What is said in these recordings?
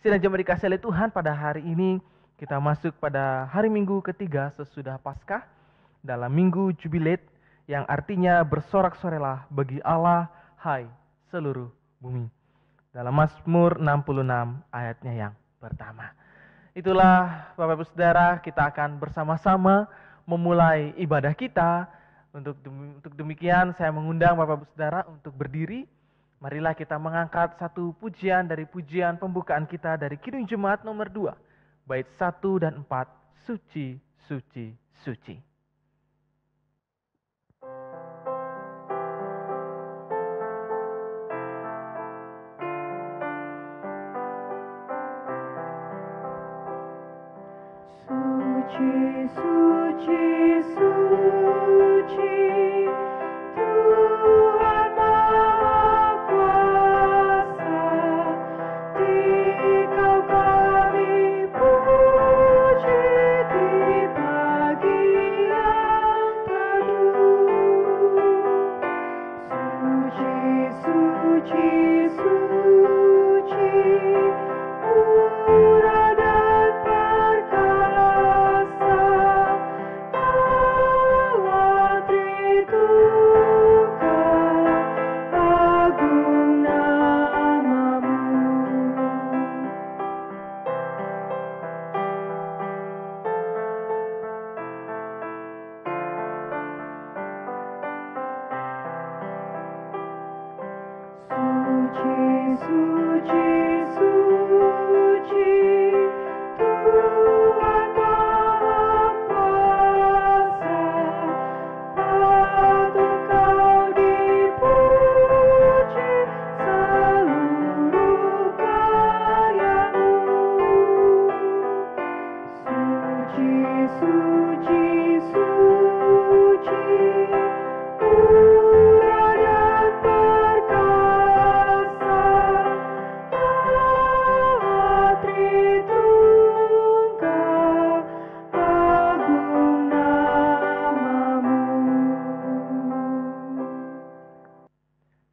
Sidang jemaat dikasihi oleh Tuhan, pada hari ini kita masuk pada hari Minggu ketiga sesudah Paskah dalam Minggu Jubilet yang artinya bersorak-sorelah bagi Allah, hai seluruh bumi. Dalam Mazmur 66 ayatnya yang pertama. Itulah Bapak Ibu Saudara, kita akan bersama-sama memulai ibadah kita. Untuk demikian saya mengundang Bapak Ibu Saudara untuk berdiri. Marilah kita mengangkat satu pujian dari pujian pembukaan kita dari Kidung Jemaat nomor 2. Bait 1 dan 4, Suci, Suci, Suci. Suci, suci, suci, Tuhan Maha Kuasa, Dikau kami puji di pagi yang teduh. Suci, suci, suci, murah dan perkasa, Allah Tritunggal, agung nama-Mu. Suci, suci, suci, Tuhan Maha Kuasa, patut Kau dipuji seluruh karya-Mu. Suci, suci, suci, murah dan perkasa, Allah Tritunggal, agung nama-Mu.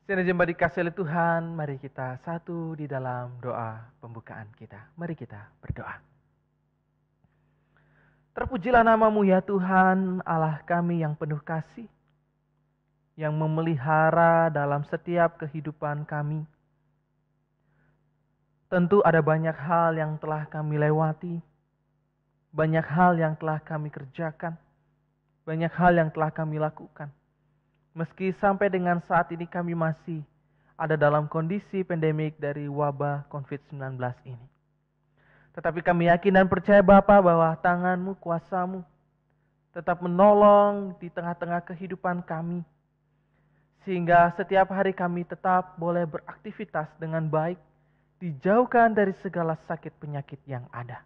Sidang jemaat dikasihi oleh Tuhan, mari kita satu di dalam doa pembukaan kita. Mari kita berdoa. Terpujilah nama-Mu ya Tuhan, Allah kami yang penuh kasih, yang memelihara dalam setiap kehidupan kami. Tentu ada banyak hal yang telah kami lewati, banyak hal yang telah kami kerjakan, banyak hal yang telah kami lakukan. Meski sampai dengan saat ini kami masih ada dalam kondisi pandemik dari wabah COVID-19 ini. Tetapi kami yakin dan percaya Bapa bahwa tangan-Mu, kuasa-Mu tetap menolong di tengah-tengah kehidupan kami. Sehingga setiap hari kami tetap boleh beraktivitas dengan baik, dijauhkan dari segala sakit penyakit yang ada.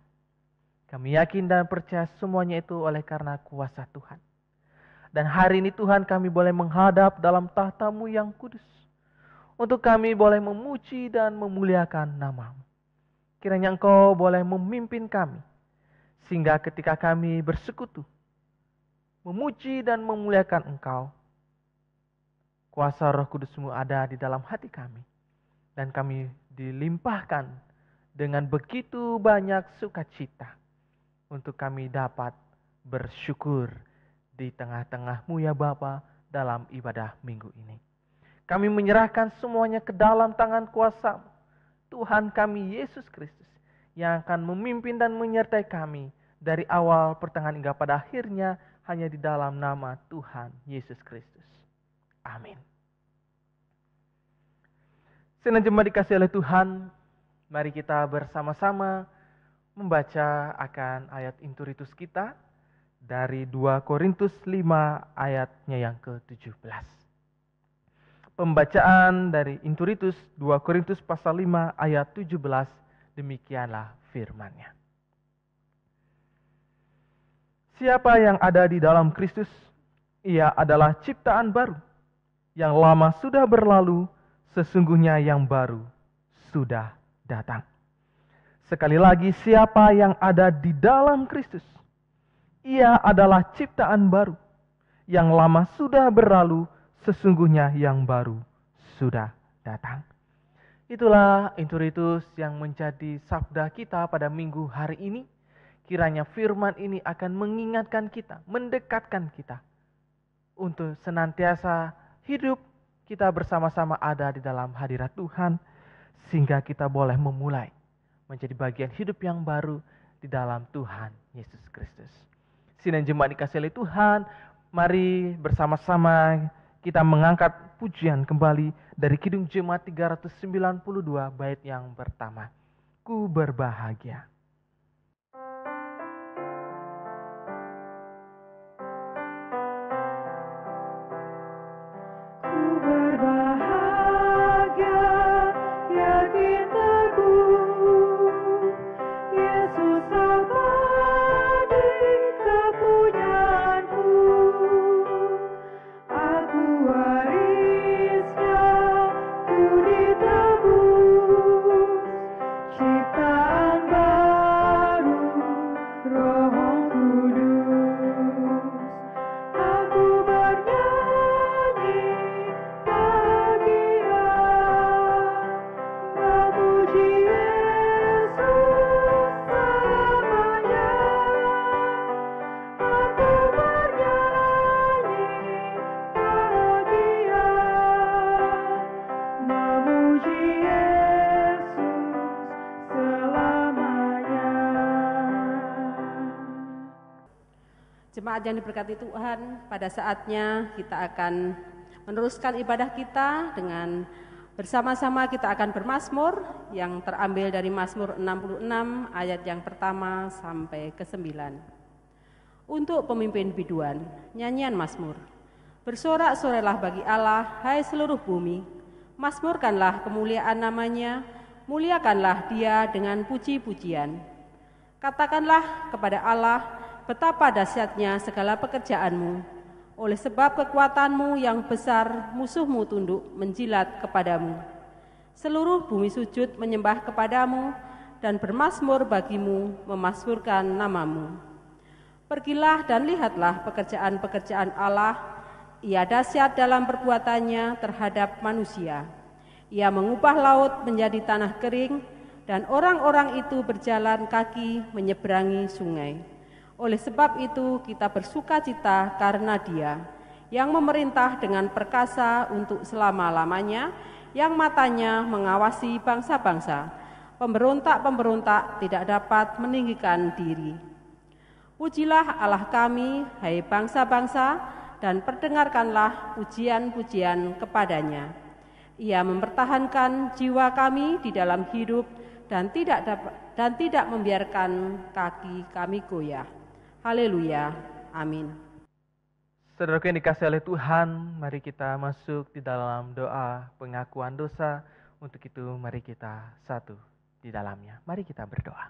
Kami yakin dan percaya semuanya itu oleh karena kuasa Tuhan. Dan hari ini Tuhan kami boleh menghadap dalam tahta-Mu yang kudus. Untuk kami boleh memuji dan memuliakan nama-Mu. Kiranya Engkau boleh memimpin kami. Sehingga ketika kami bersekutu, memuji dan memuliakan Engkau, kuasa Roh Kudus-Mu ada di dalam hati kami. Dan kami dilimpahkan dengan begitu banyak sukacita. Untuk kami dapat bersyukur di tengah-tengah-Mu ya Bapa dalam ibadah minggu ini. Kami menyerahkan semuanya ke dalam tangan kuasa-Mu, Tuhan kami Yesus Kristus, yang akan memimpin dan menyertai kami dari awal pertengahan hingga pada akhirnya hanya di dalam nama Tuhan Yesus Kristus. Amin. Sidang jemaat dikasihi oleh Tuhan, mari kita bersama-sama membaca akan ayat inturitus kita dari 2 Korintus 5 ayatnya yang ke-17. Pembacaan dari inturitus 2 Korintus pasal 5 ayat 17, demikianlah firman-Nya. Siapa yang ada di dalam Kristus, ia adalah ciptaan baru. Yang lama sudah berlalu, sesungguhnya yang baru sudah datang. Sekali lagi, siapa yang ada di dalam Kristus, ia adalah ciptaan baru. Yang lama sudah berlalu, sesungguhnya yang baru sudah datang. Itulah Inturitus yang menjadi sabda kita pada minggu hari ini. Kiranya firman ini akan mengingatkan kita, mendekatkan kita untuk senantiasa hidup kita bersama-sama ada di dalam hadirat Tuhan, sehingga kita boleh memulai menjadi bagian hidup yang baru di dalam Tuhan Yesus Kristus. Sidang jemaat dikasihi oleh Tuhan, mari bersama-sama kita mengangkat pujian kembali dari Kidung Jemaat 392 bait yang pertama. Ku berbahagia. Ku berbahagia, yakin teguh, Yesus abadi kepunyaanku. Aku warisnya, ku ditebus, ciptaan baru, Roh Kudus. Aku bernyanyi bahagia, memuji Yesus selamanya. Aku bernyanyi bahagia, memuji Yesus selamanya. Jemaat yang diberkati Tuhan, pada saatnya kita akan meneruskan ibadah kita dengan bersama-sama kita akan bermazmur yang terambil dari Mazmur 66 ayat yang pertama sampai ke-9. Untuk pemimpin biduan, nyanyian Mazmur. Bersorak-sorailah bagi Allah, hai seluruh bumi, mazmurkanlah kemuliaan namanya, muliakanlah Dia dengan puji-pujian. Katakanlah kepada Allah, betapa dahsyatnya segala pekerjaanmu. Oleh sebab kekuatanmu yang besar, musuhmu tunduk menjilat kepadamu. Seluruh bumi sujud menyembah kepadamu dan bermazmur bagimu, memazmurkan namamu. Pergilah dan lihatlah pekerjaan-pekerjaan Allah. Ia dahsyat dalam perbuatannya terhadap manusia. Ia mengubah laut menjadi tanah kering, dan orang-orang itu berjalan kaki menyeberangi sungai. Oleh sebab itu kita bersukacita karena Dia yang memerintah dengan perkasa untuk selama-lamanya, yang matanya mengawasi bangsa-bangsa. Pemberontak-pemberontak tidak dapat meninggikan diri. Pujilah Allah kami, hai bangsa-bangsa, dan perdengarkanlah pujian-pujian kepadanya. Ia mempertahankan jiwa kami di dalam hidup dan tidak membiarkan kaki kami goyah. Haleluya. Amin. Saudaraku yang dikasihi oleh Tuhan, mari kita masuk di dalam doa pengakuan dosa. Untuk itu mari kita satu di dalamnya. Mari kita berdoa.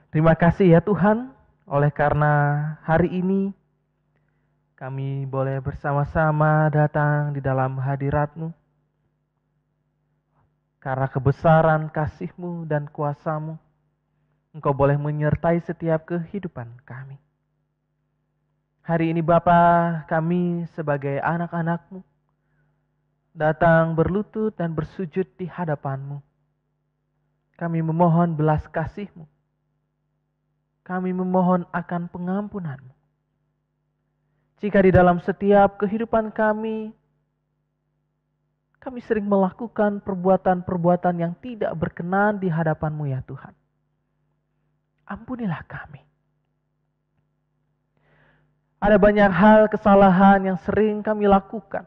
Terima kasih ya Tuhan, oleh karena hari ini kami boleh bersama-sama datang di dalam hadirat-Mu. Karena kebesaran kasih-Mu dan kuasa-Mu, Engkau boleh menyertai setiap kehidupan kami. Hari ini Bapa, kami sebagai anak-anak-Mu datang berlutut dan bersujud di hadapan-Mu. Kami memohon belas kasih-Mu. Kami memohon akan pengampunan-Mu. Jika di dalam setiap kehidupan kami sering melakukan perbuatan-perbuatan yang tidak berkenan di hadapan-Mu ya Tuhan. Ampunilah kami. Ada banyak hal kesalahan yang sering kami lakukan.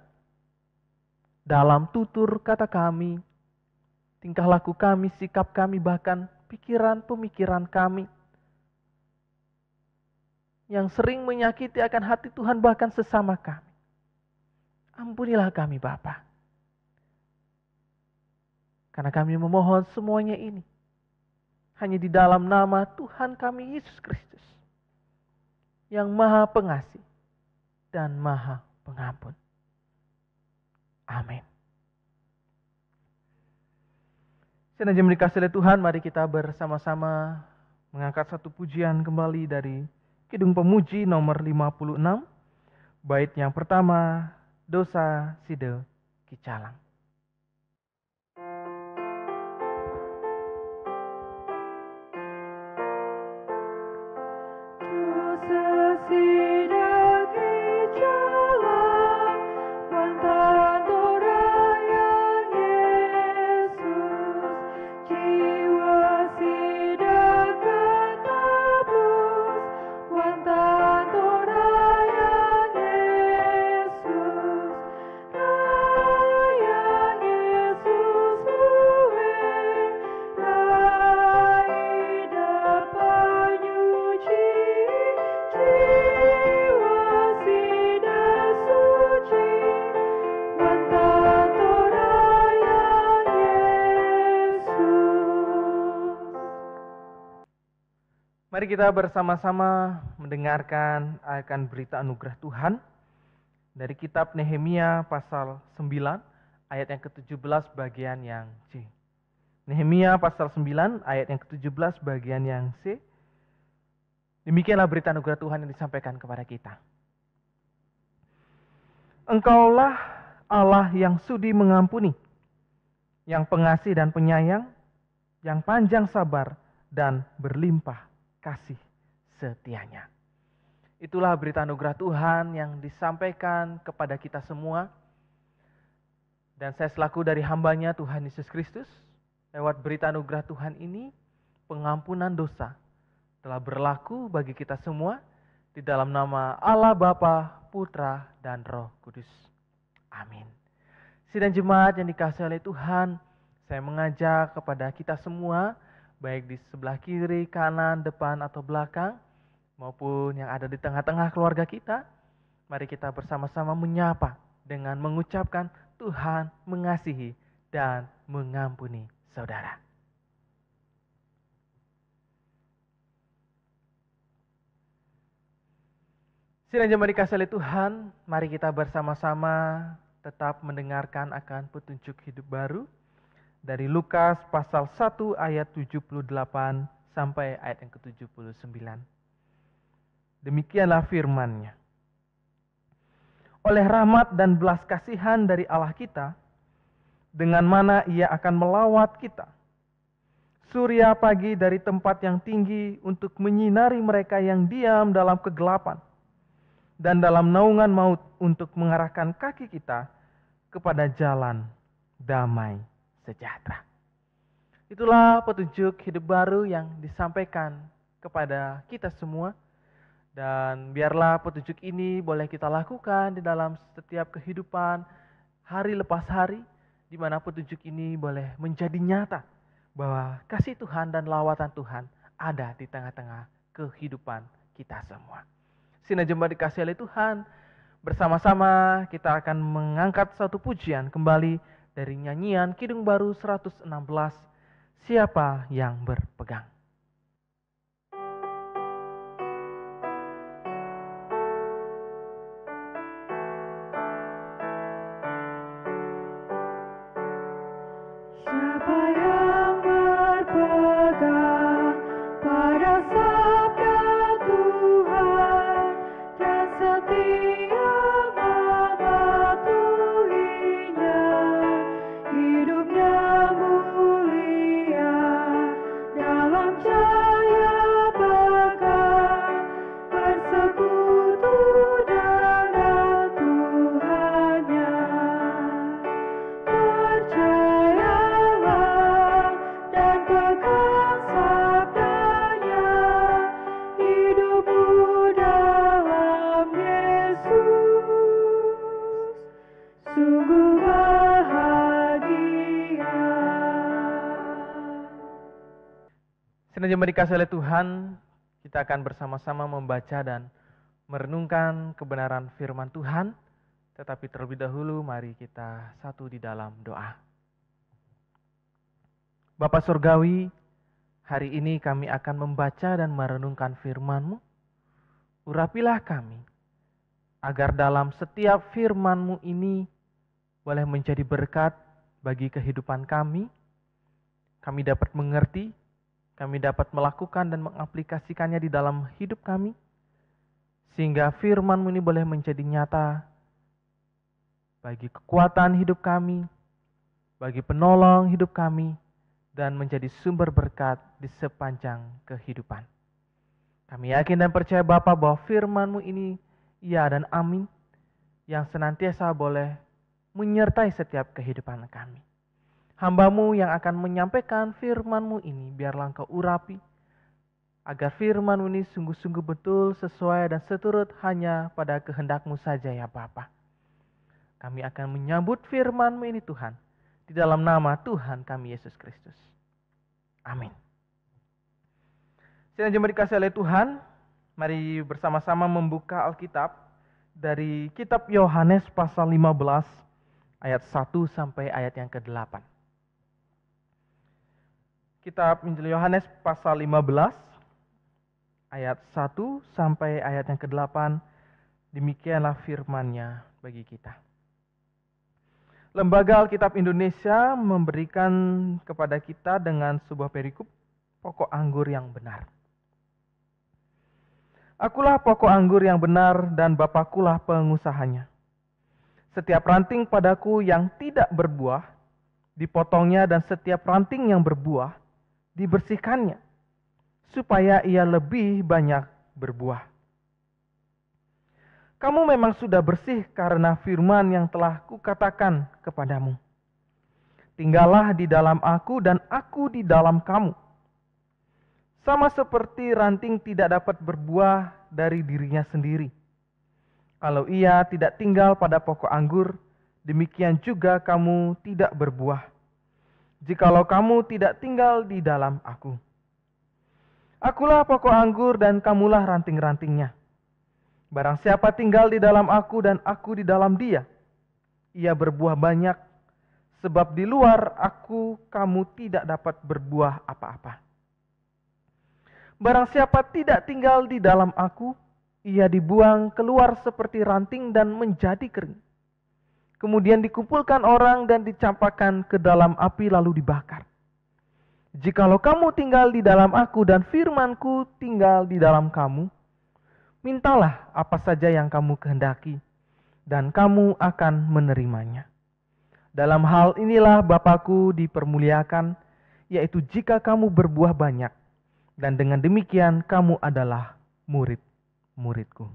Dalam tutur kata kami, tingkah laku kami, sikap kami, bahkan pikiran-pemikiran kami. Yang sering menyakiti akan hati Tuhan bahkan sesama kami. Ampunilah kami Bapa. Karena kami memohon semuanya ini hanya di dalam nama Tuhan kami Yesus Kristus, yang Maha Pengasih dan Maha Pengampun. Amin. Sedang dikasihi oleh Tuhan, mari kita bersama-sama mengangkat satu pujian kembali dari Kidung Pemuji nomor 56, bait yang pertama, Dosa Side Kicalang. Mari kita bersama-sama mendengarkan akan berita anugerah Tuhan dari kitab Nehemia pasal 9 ayat yang ke-17 bagian yang C. Nehemia pasal 9 ayat yang ke-17 bagian yang C. Demikianlah berita anugerah Tuhan yang disampaikan kepada kita. Engkaulah Allah yang sudi mengampuni, yang pengasih dan penyayang, yang panjang sabar dan berlimpah kasih setianya. Itulah berita anugerah Tuhan yang disampaikan kepada kita semua. Dan saya selaku dari hambanya Tuhan Yesus Kristus, lewat berita anugerah Tuhan ini, pengampunan dosa telah berlaku bagi kita semua di dalam nama Allah Bapa, Putra, dan Roh Kudus. Amin. Sidang jemaat yang dikasihi oleh Tuhan, saya mengajak kepada kita semua, baik di sebelah kiri, kanan, depan, atau belakang, maupun yang ada di tengah-tengah keluarga kita, mari kita bersama-sama menyapa dengan mengucapkan Tuhan mengasihi dan mengampuni saudara. Sidang jemaat dikasihi oleh Tuhan, mari kita bersama-sama tetap mendengarkan akan petunjuk hidup baru dari Lukas pasal 1 ayat 78 sampai ayat yang ke-79. Demikianlah firman-Nya. Oleh rahmat dan belas kasihan dari Allah kita, dengan mana Ia akan melawat kita. Surya pagi dari tempat yang tinggi untuk menyinari mereka yang diam dalam kegelapan, dan dalam naungan maut untuk mengarahkan kaki kita kepada jalan damai sejahtera. Itulah petunjuk hidup baru yang disampaikan kepada kita semua. Dan biarlah petunjuk ini boleh kita lakukan di dalam setiap kehidupan hari lepas hari, di mana petunjuk ini boleh menjadi nyata bahwa kasih Tuhan dan lawatan Tuhan ada di tengah-tengah kehidupan kita semua. Sidang jemaat dikasihi oleh Tuhan, bersama-sama kita akan mengangkat satu pujian kembali dari nyanyian Kidung Baru 116, Siapa yang Berpegang. Siapa yang berpegang pada sabda Tuhan dan setia mematuhinya, hidupnya mulia dalam cahaya pegang, bersekutu dengan Tuhannya. Percayalah dan pegang sabdanya, hidupmu dalam Yesus sungguh bahagia. Sidang jemaat dikasihi oleh Tuhan, kita akan bersama-sama membaca dan merenungkan kebenaran firman Tuhan. Tetapi terlebih dahulu mari kita satu di dalam doa. Bapa Surgawi, hari ini kami akan membaca dan merenungkan firman-Mu. Urapilah kami, agar dalam setiap firman-Mu ini boleh menjadi berkat bagi kehidupan kami. Kami dapat mengerti, kami dapat melakukan dan mengaplikasikannya di dalam hidup kami. Sehingga firman-Mu ini boleh menjadi nyata bagi kekuatan hidup kami, bagi penolong hidup kami, dan menjadi sumber berkat di sepanjang kehidupan. Kami yakin dan percaya Bapa bahwa firman-Mu ini ya dan amin, yang senantiasa boleh menyertai setiap kehidupan kami. Hamba-Mu yang akan menyampaikan firman-Mu ini, biarlah Engkau urapi, agar firman-Mu ini sungguh-sungguh betul, sesuai dan seturut hanya pada kehendak-Mu saja ya Bapa. Kami akan menyambut firman-Mu ini Tuhan, di dalam nama Tuhan kami Yesus Kristus. Amin. Sidang jemaat dikasihi oleh Tuhan, mari bersama-sama membuka Alkitab dari kitab Yohanes pasal 15 ayat 1 sampai ayat yang ke-8. Kitab Injil Yohanes pasal 15 ayat 1 sampai ayat yang ke-8, demikianlah firman-Nya bagi kita. Lembaga Alkitab Indonesia memberikan kepada kita dengan sebuah perikop pokok anggur yang benar. Akulah pokok anggur yang benar dan Bapakulah pengusahanya. Setiap ranting padaku yang tidak berbuah, dipotongnya, dan setiap ranting yang berbuah, dibersihkannya, supaya ia lebih banyak berbuah. Kamu memang sudah bersih karena firman yang telah kukatakan kepadamu. Tinggallah di dalam aku dan aku di dalam kamu. Sama seperti ranting tidak dapat berbuah dari dirinya sendiri, kalau ia tidak tinggal pada pokok anggur, demikian juga kamu tidak berbuah, jikalau kamu tidak tinggal di dalam aku. Akulah pokok anggur dan kamulah ranting-rantingnya. Barang siapa tinggal di dalam aku dan aku di dalam dia, ia berbuah banyak, sebab di luar aku kamu tidak dapat berbuah apa-apa. Barang siapa tidak tinggal di dalam aku, ia dibuang keluar seperti ranting dan menjadi kering. Kemudian dikumpulkan orang dan dicampakkan ke dalam api lalu dibakar. Jikalau kamu tinggal di dalam aku dan firman-Ku tinggal di dalam kamu, mintalah apa saja yang kamu kehendaki, dan kamu akan menerimanya. Dalam hal inilah Bapa-Ku dipermuliakan, yaitu jika kamu berbuah banyak, dan dengan demikian kamu adalah murid-murid-Ku.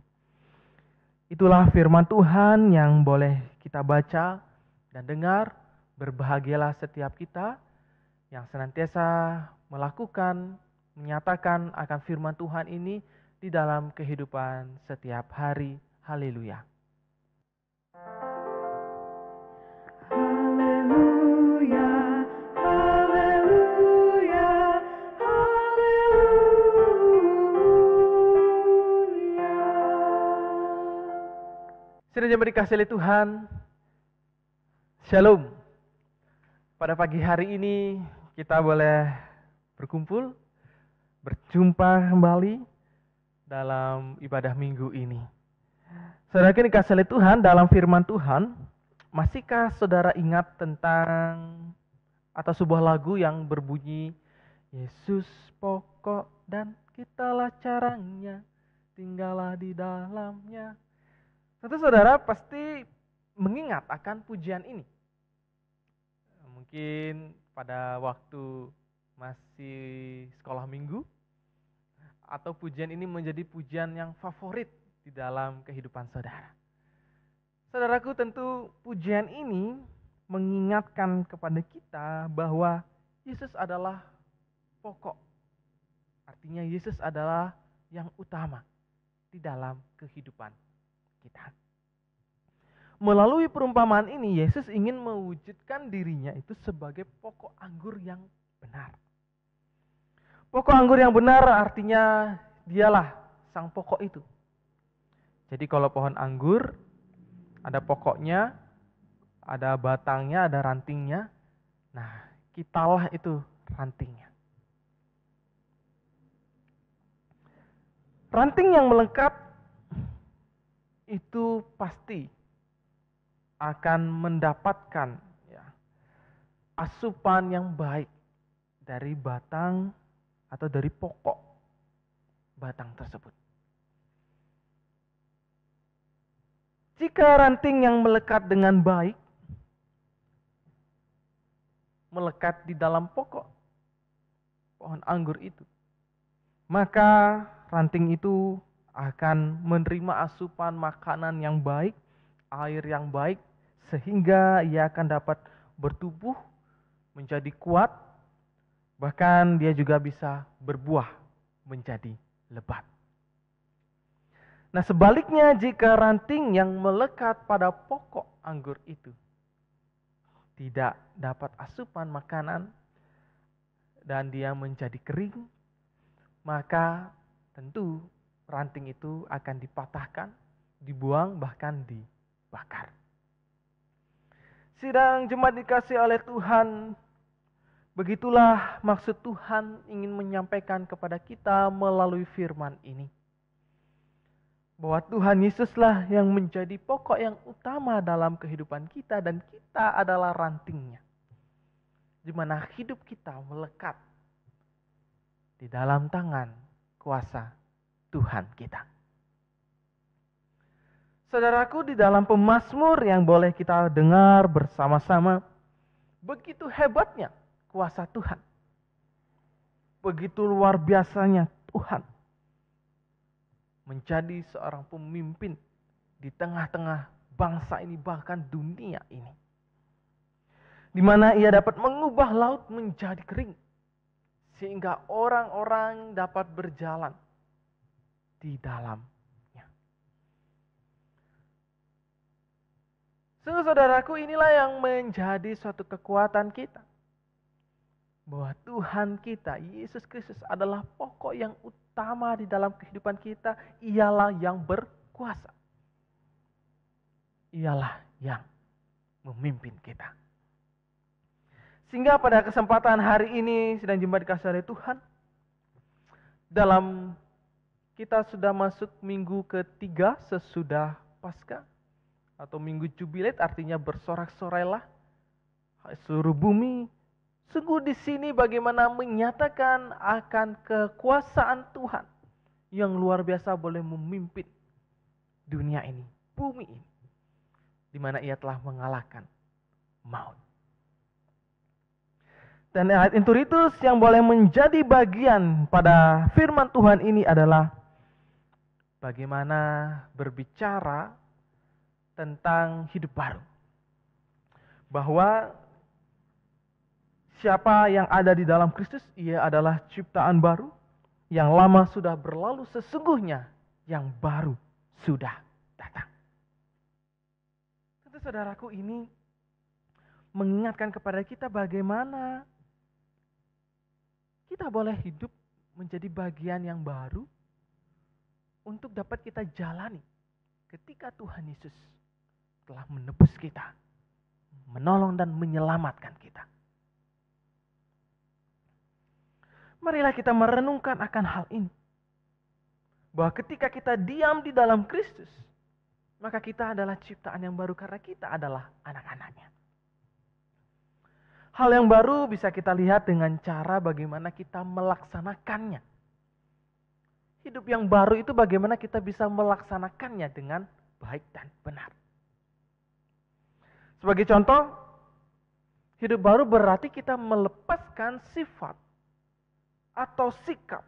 Itulah firman Tuhan yang boleh kita baca dan dengar. Berbahagialah setiap kita yang senantiasa melakukan, menyatakan akan firman Tuhan ini di dalam kehidupan setiap hari. Haleluya. Haleluya, haleluya, haleluya. Sidang jemaat dikasihi oleh Tuhan, Shalom. Pada pagi hari ini kita boleh berkumpul, berjumpa kembali dalam ibadah minggu ini. Saudara dikasihi oleh Tuhan, dalam firman Tuhan, masihkah saudara ingat tentang atau sebuah lagu yang berbunyi, Yesus pokok dan kitalah caranya, tinggallah di dalamnya. Tentu saudara pasti mengingat akan pujian ini. Mungkin pada waktu masih sekolah minggu, atau pujian ini menjadi pujian yang favorit di dalam kehidupan saudara. Saudaraku, tentu pujian ini mengingatkan kepada kita bahwa Yesus adalah pokok. Artinya Yesus adalah yang utama di dalam kehidupan kita. Melalui perumpamaan ini, Yesus ingin mewujudkan dirinya itu sebagai pokok anggur yang benar. Pokok anggur yang benar artinya dialah sang pokok itu. Jadi kalau pohon anggur, ada pokoknya, ada batangnya, ada rantingnya. Nah, kitalah itu rantingnya. Ranting yang melengkap itu pasti akan mendapatkan asupan yang baik dari batang atau dari pokok batang tersebut. Jika ranting yang melekat dengan baik, melekat di dalam pokok pohon anggur itu, maka ranting itu akan menerima asupan makanan yang baik, air yang baik, sehingga ia akan dapat bertumbuh menjadi kuat, bahkan dia juga bisa berbuah menjadi lebat. Nah, sebaliknya jika ranting yang melekat pada pokok anggur itu tidak dapat asupan makanan dan dia menjadi kering, maka tentu ranting itu akan dipatahkan, dibuang, bahkan dibakar. Sidang jemaat dikasih oleh Tuhan, begitulah maksud Tuhan ingin menyampaikan kepada kita melalui firman ini. Bahwa Tuhan Yesuslah yang menjadi pokok yang utama dalam kehidupan kita dan kita adalah rantingnya. Di mana hidup kita melekat di dalam tangan kuasa Tuhan kita. Saudaraku, di dalam pemazmur yang boleh kita dengar bersama-sama, begitu hebatnya kuasa Tuhan. Begitu luar biasanya Tuhan menjadi seorang pemimpin di tengah-tengah bangsa ini, bahkan dunia ini. Di mana ia dapat mengubah laut menjadi kering, sehingga orang-orang dapat berjalan di dalamnya. Saudaraku, inilah yang menjadi suatu kekuatan kita. Bahwa Tuhan kita, Yesus Kristus adalah pokok yang utama di dalam kehidupan kita. Ialah yang berkuasa. Ialah yang memimpin kita. Sehingga pada kesempatan hari ini, sedang jemaat dikasihi oleh Tuhan, dalam kita sudah masuk minggu ketiga sesudah Paskah, atau minggu Jubilat, artinya bersorak-sorailah seluruh bumi. Sungguh di sini bagaimana menyatakan akan kekuasaan Tuhan yang luar biasa boleh memimpin dunia ini, bumi ini, di mana ia telah mengalahkan maut. Dan ayat Inturitus yang boleh menjadi bagian pada firman Tuhan ini adalah bagaimana berbicara tentang hidup baru. Bahwa siapa yang ada di dalam Kristus, ia adalah ciptaan baru. Yang lama sudah berlalu, sesungguhnya yang baru sudah datang. Tentu saudaraku, ini mengingatkan kepada kita bagaimana kita boleh hidup menjadi bagian yang baru untuk dapat kita jalani ketika Tuhan Yesus telah menebus kita, menolong dan menyelamatkan kita. Marilah kita merenungkan akan hal ini. Bahwa ketika kita diam di dalam Kristus, maka kita adalah ciptaan yang baru karena kita adalah anak-anaknya. Hal yang baru bisa kita lihat dengan cara bagaimana kita melaksanakannya. Hidup yang baru itu bagaimana kita bisa melaksanakannya dengan baik dan benar. Sebagai contoh, hidup baru berarti kita melepaskan sifat atau sikap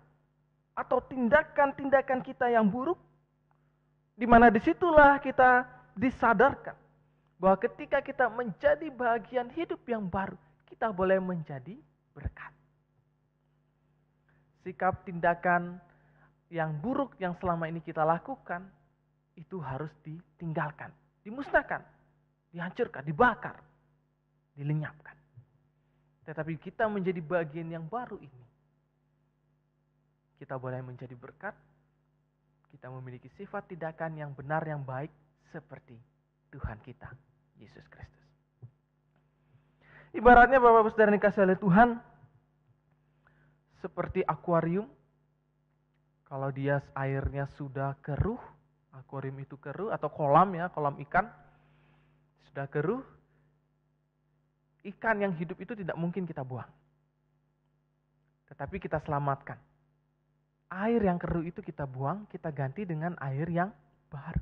atau tindakan-tindakan kita yang buruk, di mana disitulah kita disadarkan bahwa ketika kita menjadi bagian hidup yang baru, kita boleh menjadi berkat. Sikap tindakan yang buruk yang selama ini kita lakukan, itu harus ditinggalkan, dimusnahkan, dihancurkan, dibakar, dilenyapkan. Tetapi kita menjadi bagian yang baru ini, kita boleh menjadi berkat, kita memiliki sifat tindakan yang benar, yang baik, seperti Tuhan kita, Yesus Kristus. Ibaratnya Bapak-Ibu Saudara dikasihi oleh Tuhan, seperti akuarium. Kalau dia airnya sudah keruh, akuarium itu keruh, atau kolam ya, kolam ikan, sudah keruh, ikan yang hidup itu tidak mungkin kita buang. Tetapi kita selamatkan. Air yang keruh itu kita buang, kita ganti dengan air yang baru.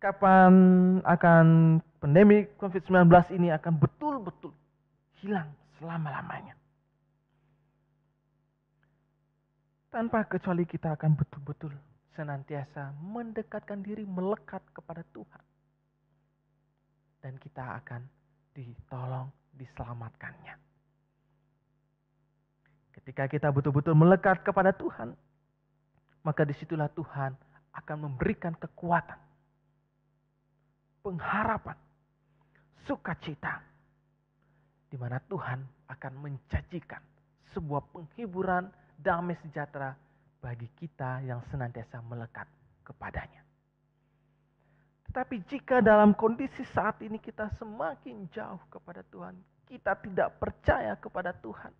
kapan akan pandemi COVID-19 ini akan betul-betul hilang selama-lamanya. Tanpa kecuali kita akan betul-betul senantiasa mendekatkan diri, melekat kepada Tuhan. Dan kita akan ditolong, diselamatkannya. Ketika kita betul-betul melekat kepada Tuhan, maka disitulah Tuhan akan memberikan kekuatan, pengharapan, sukacita, di mana Tuhan akan menjanjikan sebuah penghiburan, damai sejahtera bagi kita yang senantiasa melekat kepadanya. Tetapi jika dalam kondisi saat ini kita semakin jauh kepada Tuhan, kita tidak percaya kepada Tuhan,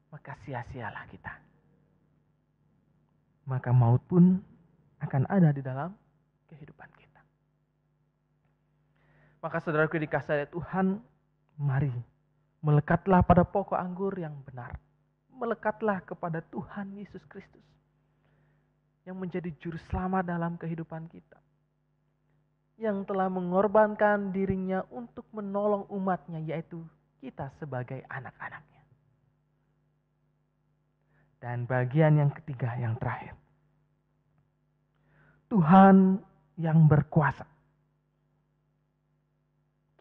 maka sia-sialah kita. Maka maut pun akan ada di dalam kehidupan kita. Maka saudaraku dikasihi oleh Tuhan, mari melekatlah pada pokok anggur yang benar. Melekatlah kepada Tuhan Yesus Kristus yang menjadi juru selamat dalam kehidupan kita, yang telah mengorbankan dirinya untuk menolong umatnya, yaitu kita sebagai anak-anaknya. Dan bagian yang ketiga, yang terakhir, Tuhan yang berkuasa,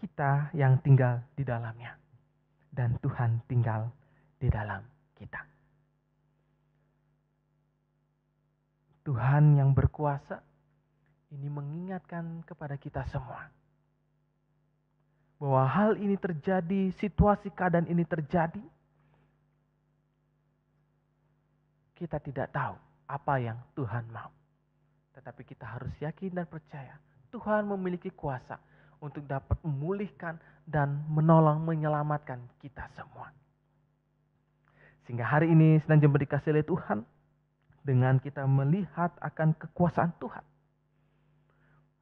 kita yang tinggal di dalamnya, dan Tuhan tinggal di dalam kita. Tuhan yang berkuasa ini mengingatkan kepada kita semua bahwa hal ini terjadi, situasi keadaan ini terjadi, kita tidak tahu apa yang Tuhan mau. Tetapi kita harus yakin dan percaya Tuhan memiliki kuasa untuk dapat memulihkan dan menolong, menyelamatkan kita semua. Sehingga hari ini sedang jemaat dikasihi oleh Tuhan, dengan kita melihat akan kekuasaan Tuhan,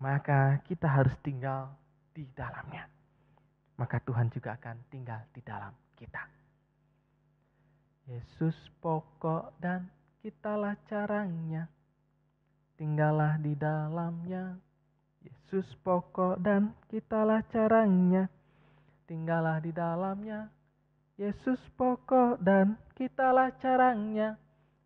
maka kita harus tinggal di dalamnya. Maka Tuhan juga akan tinggal di dalam kita. Yesus pokok dan kitalah caranya, tinggallah di dalamnya. Yesus pokok dan kitalah caranya, tinggallah di dalamnya. Yesus pokok dan kitalah caranya,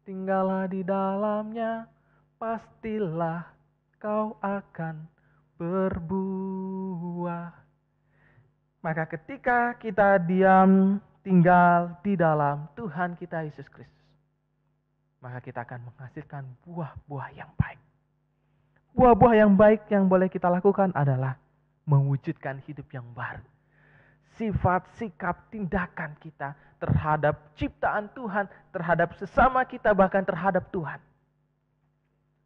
tinggallah di dalamnya. Pastilah kau akan berbuah. Maka ketika kita diam, tinggal di dalam Tuhan kita Yesus Kristus, maka kita akan menghasilkan buah-buah yang baik. Buah-buah yang baik yang boleh kita lakukan adalah mewujudkan hidup yang baru. Sifat, sikap, tindakan kita terhadap ciptaan Tuhan, terhadap sesama kita, bahkan terhadap Tuhan.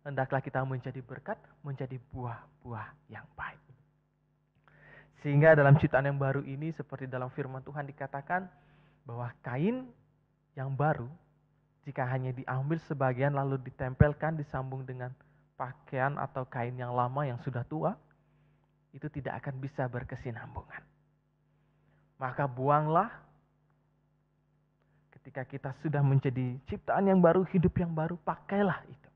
Hendaklah kita menjadi berkat, menjadi buah-buah yang baik. Sehingga dalam ciptaan yang baru ini, seperti dalam firman Tuhan dikatakan, bahwa kain yang baru, jika hanya diambil sebagian lalu ditempelkan, disambung dengan pakaian atau kain yang lama yang sudah tua, itu tidak akan bisa berkesinambungan. Maka buanglah, ketika kita sudah menjadi ciptaan yang baru, hidup yang baru, pakailah itu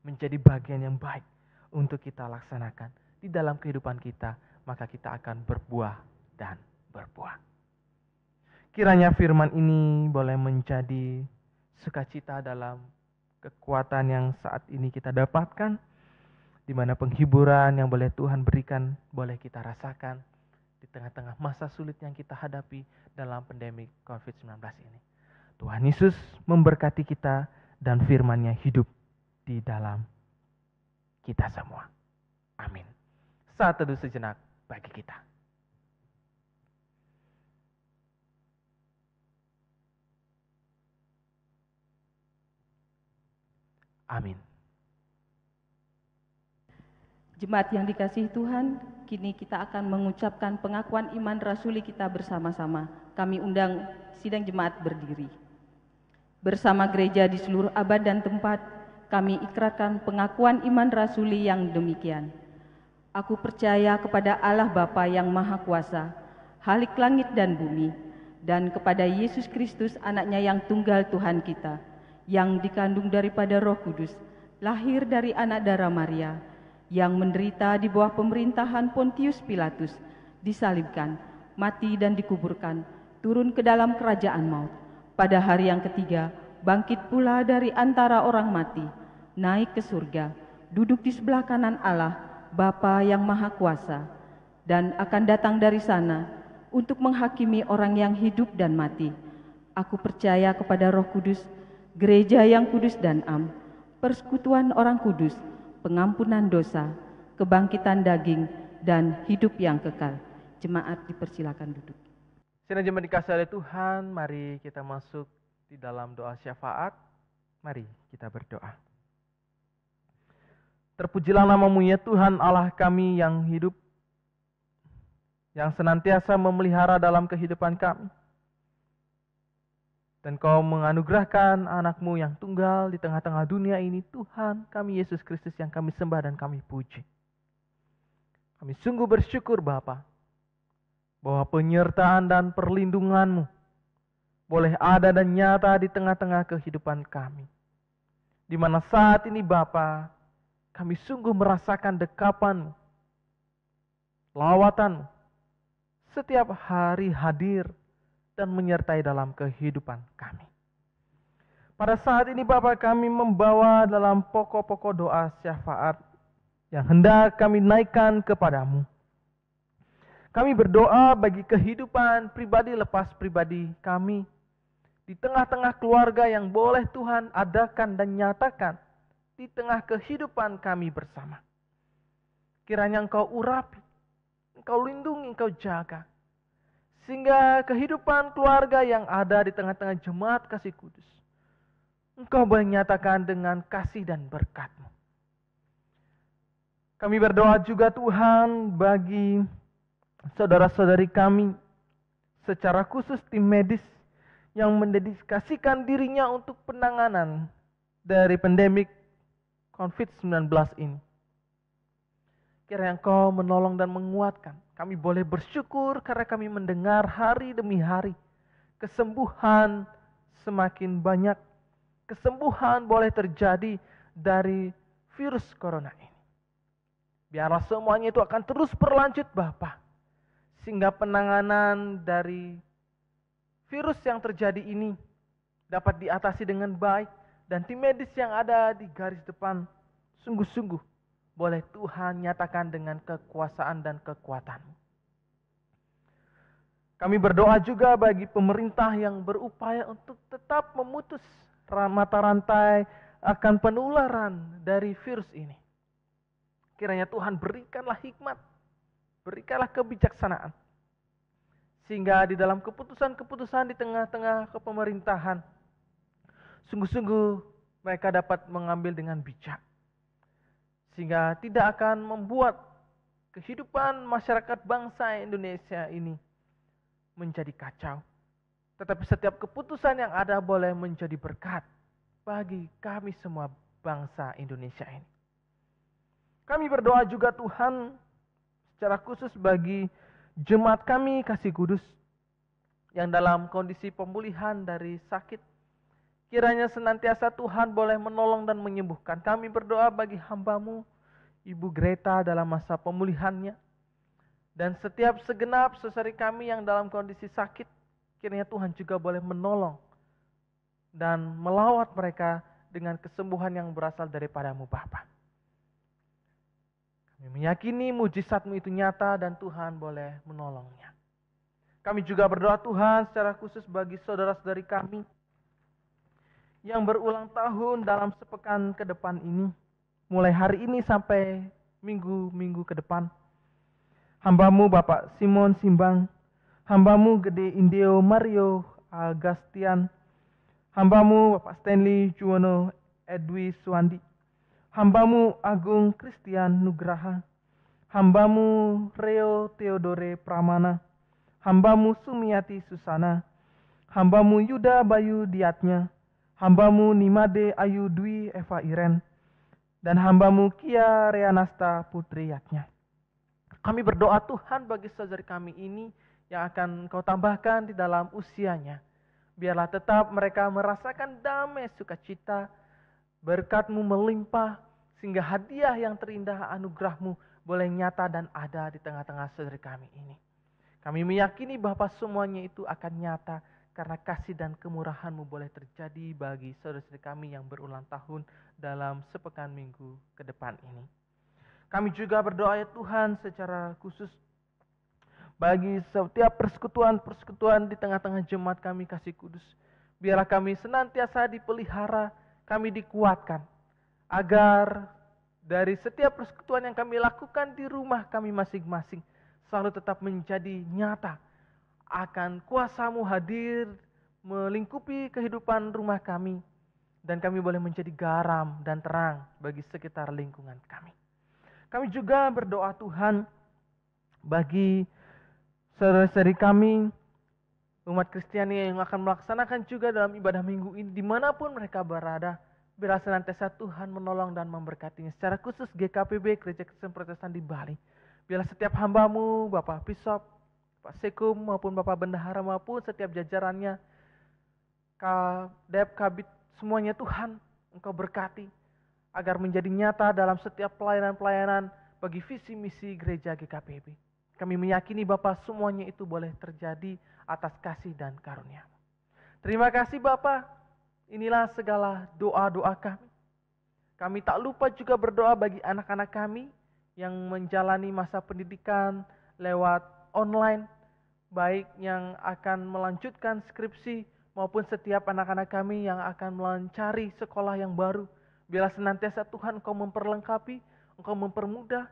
menjadi bagian yang baik untuk kita laksanakan di dalam kehidupan kita, maka kita akan berbuah dan berbuah. Kiranya firman ini boleh menjadi sukacita dalam kekuatan yang saat ini kita dapatkan, di mana penghiburan yang boleh Tuhan berikan boleh kita rasakan di tengah-tengah masa sulit yang kita hadapi dalam pandemi COVID-19 ini. Tuhan Yesus memberkati kita dan firman-Nya hidup di dalam kita semua. Amin. Saat teduh sejenak bagi kita. Amin. Jemaat yang dikasihi Tuhan, kini kita akan mengucapkan pengakuan iman rasuli kita bersama-sama. Kami undang sidang jemaat berdiri. Bersama gereja di seluruh abad dan tempat, kami ikrarkan pengakuan iman rasuli yang demikian. Aku percaya kepada Allah Bapa yang Maha Kuasa, Khalik langit dan bumi, dan kepada Yesus Kristus, anaknya yang tunggal Tuhan kita, yang dikandung daripada Roh Kudus, lahir dari anak darah Maria, yang menderita di bawah pemerintahan Pontius Pilatus, disalibkan, mati dan dikuburkan, turun ke dalam kerajaan maut. Pada hari yang ketiga, bangkit pula dari antara orang mati, naik ke surga, duduk di sebelah kanan Allah, Bapa yang Maha Kuasa, dan akan datang dari sana untuk menghakimi orang yang hidup dan mati. Aku percaya kepada Roh Kudus, gereja yang kudus dan am, persekutuan orang kudus, pengampunan dosa, kebangkitan daging, dan hidup yang kekal. Jemaat dipersilakan duduk. Sidang jemaat dikasihi oleh Tuhan, mari kita masuk di dalam doa syafaat. Mari kita berdoa. Terpujilah nama-Mu ya Tuhan Allah kami yang hidup, yang senantiasa memelihara dalam kehidupan kami. Dan Kau menganugerahkan anak-Mu yang tunggal di tengah-tengah dunia ini, Tuhan kami Yesus Kristus yang kami sembah dan kami puji. Kami sungguh bersyukur Bapa, bahwa penyertaan dan perlindungan-Mu boleh ada dan nyata di tengah-tengah kehidupan kami. Di mana saat ini Bapa, kami sungguh merasakan dekapan-Mu, lawatan-Mu, setiap hari hadir dan menyertai dalam kehidupan kami. Pada saat ini Bapa, kami membawa dalam pokok-pokok doa syafaat yang hendak kami naikkan kepadamu. Kami berdoa bagi kehidupan pribadi lepas pribadi kami, di tengah-tengah keluarga yang boleh Tuhan adakan dan nyatakan di tengah kehidupan kami bersama. Kiranya Engkau urapi, Engkau lindungi, Engkau jaga, sehingga kehidupan keluarga yang ada di tengah-tengah jemaat kasih kudus, Engkau boleh nyatakan dengan kasih dan berkat-Mu. Kami berdoa juga Tuhan bagi saudara-saudari kami, secara khusus tim medis yang mendedikasikan dirinya untuk penanganan dari pandemik COVID-19 ini. Kiranya Engkau menolong dan menguatkan. Kami boleh bersyukur karena kami mendengar hari demi hari kesembuhan semakin banyak. Kesembuhan boleh terjadi dari virus corona ini. Biarlah semuanya itu akan terus berlanjut Bapa, sehingga penanganan dari virus yang terjadi ini dapat diatasi dengan baik, dan tim medis yang ada di garis depan sungguh-sungguh boleh Tuhan nyatakan dengan kekuasaan dan kekuatan-Mu. Kami berdoa juga bagi pemerintah yang berupaya untuk tetap memutus mata rantai akan penularan dari virus ini. Kiranya Tuhan berikanlah hikmat, berikanlah kebijaksanaan, sehingga di dalam keputusan-keputusan di tengah-tengah kepemerintahan, sungguh-sungguh mereka dapat mengambil dengan bijak, sehingga tidak akan membuat kehidupan masyarakat bangsa Indonesia ini menjadi kacau. Tetapi setiap keputusan yang ada boleh menjadi berkat bagi kami semua bangsa Indonesia ini. Kami berdoa juga Tuhan secara khusus bagi jemaat kami kasih kudus yang dalam kondisi pemulihan dari sakit. Kiranya senantiasa Tuhan boleh menolong dan menyembuhkan. Kami berdoa bagi hamba-Mu, Ibu Greta dalam masa pemulihannya. Dan setiap segenap saudari kami yang dalam kondisi sakit, kiranya Tuhan juga boleh menolong dan melawat mereka dengan kesembuhan yang berasal daripada-Mu Bapa. Kami meyakini mujizat-Mu itu nyata dan Tuhan boleh menolongnya. Kami juga berdoa Tuhan secara khusus bagi saudara-saudari kami yang berulang tahun dalam sepekan ke depan ini, mulai hari ini sampai minggu-minggu ke depan. Hamba-Mu Bapak Simon Simbang, hamba-Mu Gede Indeo Mario Agastian, hamba-Mu Bapak Stanley Juwono Edwi Suwandi, hamba-Mu Agung Christian Nugraha, hamba-Mu Reo Theodore Pramana, hamba-Mu Sumiati Susana, hamba-Mu Yuda Bayu Diatnya, hamba-Mu Nimade Ayu Dwi Eva Iren, dan hamba-Mu Kia Reanasta Putri Yatnya. Kami berdoa Tuhan bagi saudari kami ini yang akan Kau tambahkan di dalam usianya. Biarlah tetap mereka merasakan damai sukacita berkat-Mu melimpah, sehingga hadiah yang terindah anugerah-Mu boleh nyata dan ada di tengah-tengah saudara kami ini. Kami meyakini bahwa semuanya itu akan nyata karena kasih dan kemurahan-Mu boleh terjadi bagi saudara-saudara kami yang berulang tahun dalam sepekan minggu ke depan ini. Kami juga berdoa ya Tuhan secara khusus bagi setiap persekutuan-persekutuan di tengah-tengah jemaat kami kasih kudus. Biarlah kami senantiasa dipelihara, kami dikuatkan, agar dari setiap persekutuan yang kami lakukan di rumah kami masing-masing selalu tetap menjadi nyata akan kuasa-Mu hadir melingkupi kehidupan rumah kami, dan kami boleh menjadi garam dan terang bagi sekitar lingkungan kami. Kami juga berdoa Tuhan bagi saudara-saudari kami umat Kristiani yang akan melaksanakan juga dalam ibadah minggu ini dimanapun mereka berada. Biarlah senantiasa Tuhan menolong dan memberkatinya. Secara khusus GKPB Gereja Kristen Protestan di Bali. Biarlah setiap hamba-Mu, Bapak Bishop, Pak Sekum maupun Bapak Bendahara maupun setiap jajarannya, Kadep, Kabit, semuanya Tuhan Engkau berkati agar menjadi nyata dalam setiap pelayanan-pelayanan bagi visi misi gereja GKPB. Kami meyakini Bapak semuanya itu boleh terjadi atas kasih dan karunia-Mu. Terima kasih Bapak. Inilah segala doa-doa kami. Kami tak lupa juga berdoa bagi anak-anak kami yang menjalani masa pendidikan lewat online, baik yang akan melanjutkan skripsi maupun setiap anak-anak kami yang akan mencari sekolah yang baru. Biarlah senantiasa Tuhan Engkau memperlengkapi, Engkau mempermudah,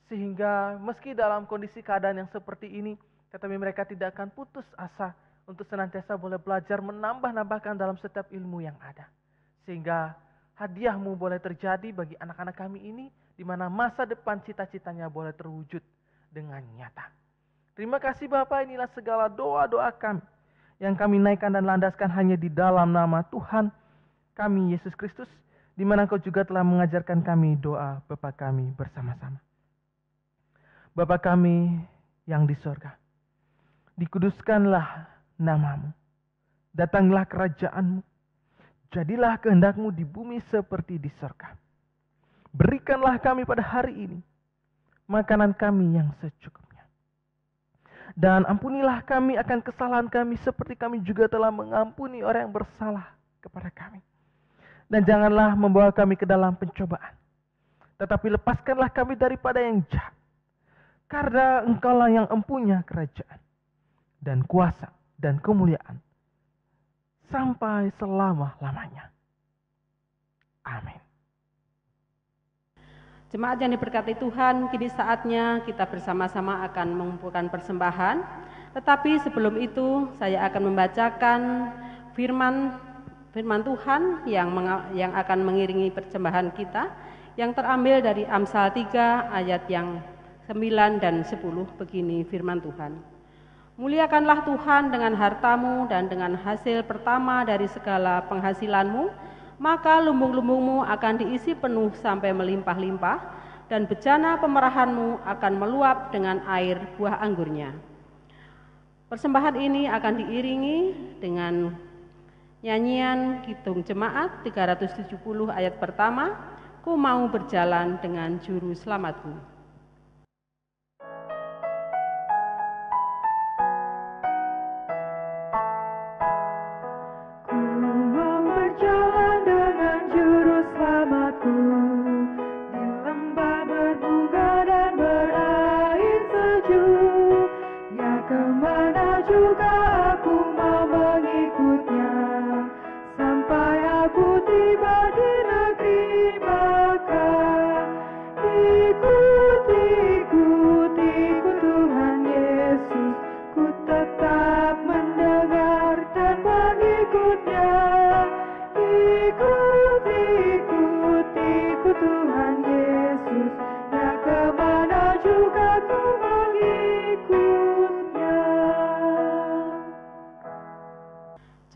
sehingga meski dalam kondisi keadaan yang seperti ini, tetapi mereka tidak akan putus asa untuk senantiasa boleh belajar menambah-nambahkan dalam setiap ilmu yang ada. Sehingga hadiah-Mu boleh terjadi bagi anak-anak kami ini, di mana masa depan cita-citanya boleh terwujud dengan nyata. Terima kasih Bapak, inilah segala doa-doa kami yang kami naikkan dan landaskan hanya di dalam nama Tuhan kami Yesus Kristus, di mana Engkau juga telah mengajarkan kami doa Bapa kami bersama-sama. Bapa kami yang di sorga, dikuduskanlah nama-Mu, datanglah kerajaan-Mu, jadilah kehendak-Mu di bumi seperti di sorga. Berikanlah kami pada hari ini makanan kami yang secukupnya. Dan ampunilah kami akan kesalahan kami seperti kami juga telah mengampuni orang yang bersalah kepada kami. Dan janganlah membawa kami ke dalam pencobaan, tetapi lepaskanlah kami daripada yang jahat. Karena Engkaulah yang empunya kerajaan dan kuasa dan kemuliaan sampai selama-lamanya. Amin. Jemaat yang diberkati Tuhan, kini saatnya kita bersama-sama akan mengumpulkan persembahan. Tetapi sebelum itu saya akan membacakan firman Tuhan yang akan mengiringi persembahan kita, yang terambil dari Amsal 3 ayat yang 9 dan 10. Begini firman Tuhan. Muliakanlah Tuhan dengan hartamu dan dengan hasil pertama dari segala penghasilanmu, maka lumbung-lumbungmu akan diisi penuh sampai melimpah-limpah, dan bejana pemerahanmu akan meluap dengan air buah anggurnya. Persembahan ini akan diiringi dengan nyanyian Kidung Jemaat 370 ayat pertama, Ku mau berjalan dengan juru selamatku.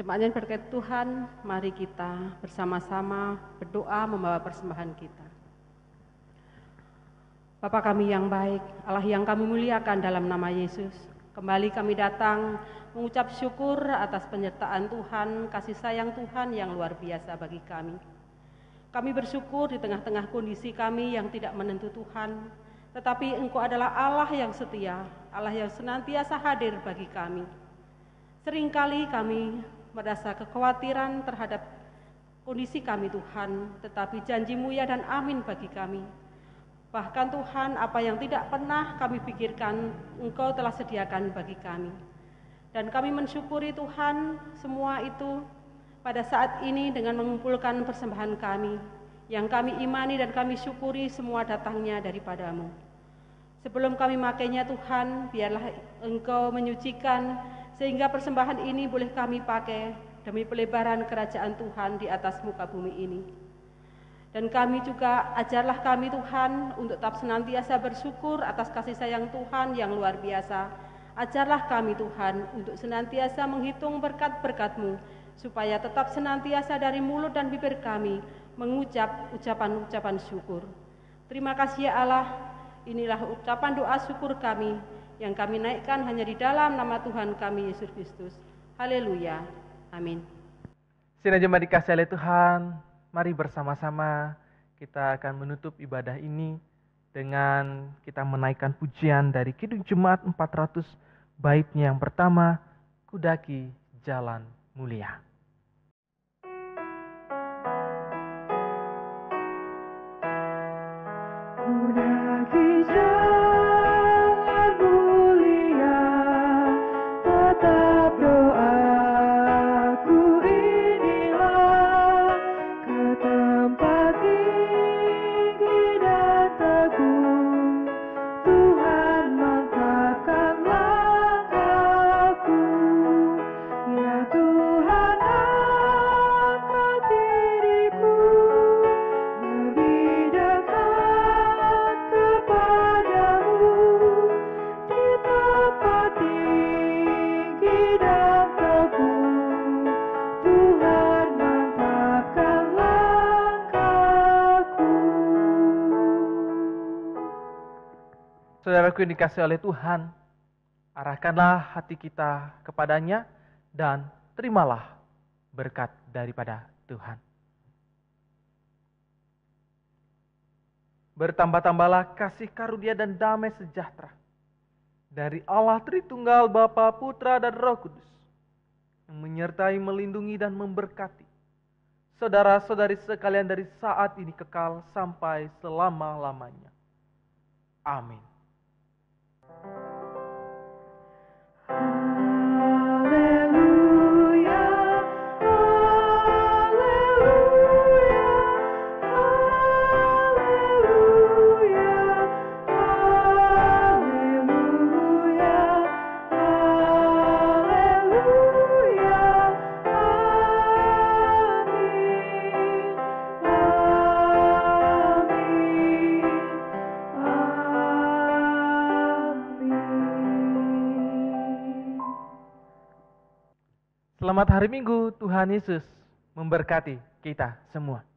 Jemaat yang berkat Tuhan, mari kita bersama-sama berdoa membawa persembahan kita. Bapa kami yang baik, Allah yang kami muliakan dalam nama Yesus, kembali kami datang mengucap syukur atas penyertaan Tuhan, kasih sayang Tuhan yang luar biasa bagi kami. Kami bersyukur di tengah-tengah kondisi kami yang tidak menentu Tuhan, tetapi Engkau adalah Allah yang setia, Allah yang senantiasa hadir bagi kami. Seringkali kami merasa kekhawatiran terhadap kondisi kami Tuhan, tetapi janji-Mu ya dan amin bagi kami. Bahkan Tuhan, apa yang tidak pernah kami pikirkan, Engkau telah sediakan bagi kami. Dan kami mensyukuri Tuhan semua itu pada saat ini dengan mengumpulkan persembahan kami, yang kami imani dan kami syukuri semua datangnya daripada-Mu. Sebelum kami makainya Tuhan, biarlah Engkau menyucikan, sehingga persembahan ini boleh kami pakai demi pelebaran kerajaan Tuhan di atas muka bumi ini. Dan kami juga, ajarlah kami Tuhan untuk tetap senantiasa bersyukur atas kasih sayang Tuhan yang luar biasa. Ajarlah kami Tuhan untuk senantiasa menghitung berkat-berkat-Mu, supaya tetap senantiasa dari mulut dan bibir kami mengucap ucapan-ucapan syukur. Terima kasih ya Allah, inilah ucapan doa syukur kami yang kami naikkan hanya di dalam nama Tuhan kami Yesus Kristus. Haleluya. Amin. Sidang jemaat dikasihi oleh Tuhan, mari bersama-sama kita akan menutup ibadah ini dengan kita menaikkan pujian dari Kidung Jemaat 400 baitnya yang pertama, Kudaki Jalan Mulia. Kudaki jalan mulia, tetap doaku inilah, ke tempat tinggi dan teguh, Tuhan mantapkan langkahku. Ya Tuhan, angkat diriku lebih dekat kepadamu, di tempat tinggi dan teguh, Tuhan mantapkan langkahku. Saudaraku yang dikasihi oleh Tuhan, arahkanlah hati kita kepadanya dan terimalah berkat daripada Tuhan. Bertambah-tambahlah kasih karunia dan damai sejahtera dari Allah Tritunggal Bapa, Putra, dan Roh Kudus, yang menyertai, melindungi, dan memberkati saudara-saudari sekalian dari saat ini kekal sampai selama-lamanya. Amin. Haleluya, haleluya, haleluya, haleluya, haleluya, amin, amin. Selamat hari Minggu, Tuhan Yesus memberkati kita semua.